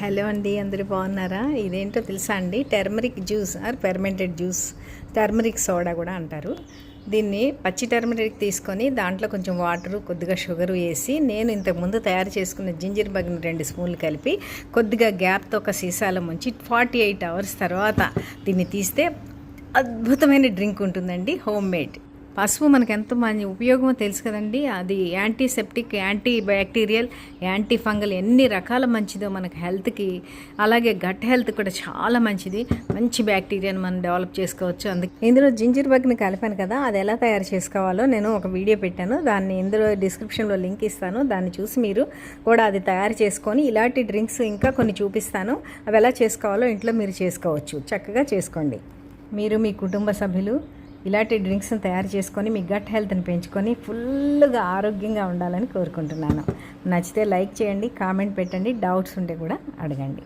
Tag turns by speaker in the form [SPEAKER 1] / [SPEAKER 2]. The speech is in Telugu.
[SPEAKER 1] హలో అండి, అందరూ బాగున్నారా? ఇదేంటో తెలుసా అండి, turmeric juice or fermented juice, turmeric soda కూడా అంటారు. దీన్ని పచ్చి టర్మరిక్ తీసుకొని దాంట్లో కొంచెం వాటరు, కొద్దిగా షుగర్ వేసి, నేను ఇంతకుముందు తయారు చేసుకున్న జింజర్ బగ్ని 2 స్పూన్లు కలిపి కొద్దిగా గ్యాప్తో ఒక సీసాలో ముంచి 48 అవర్స్ తర్వాత దీన్ని తీస్తే అద్భుతమైన డ్రింక్ ఉంటుందండి, హోమ్ మేడ్. పసుపు మనకు ఎంత మంచి ఉపయోగమో తెలుసు కదండి. అది antiseptic, anti bacterial, anti fungal ఎన్ని రకాల మంచిదో మనకు హెల్త్కి. అలాగే గట్ హెల్త్ కూడా చాలా మంచిది. మంచి బ్యాక్టీరియాని మనం డెవలప్ చేసుకోవచ్చు. అందుకే ఇందులో జింజర్ బగ్ని కలిపాను కదా, అది ఎలా తయారు చేసుకోవాలో నేను ఒక వీడియో పెట్టాను. దాన్ని ఇందులో డిస్క్రిప్షన్లో లింక్ ఇస్తాను. దాన్ని చూసి మీరు కూడా అది తయారు చేసుకొని ఇలాంటి డ్రింక్స్ ఇంకా కొన్ని చూపిస్తాను. అవి ఎలా చేసుకోవాలో ఇంట్లో మీరు చేసుకోవచ్చు. చక్కగా చేసుకోండి. మీరు మీ కుటుంబ సభ్యులు ఇలాంటి డ్రింక్స్ని తయారు చేసుకొని మీ గట్ హెల్త్ని పెంచుకొని ఫుల్గా ఆరోగ్యంగా ఉండాలని కోరుకుంటున్నాను. నచ్చితే లైక్ చేయండి, కామెంట్ పెట్టండి, డౌట్స్ ఉంటే కూడా అడగండి.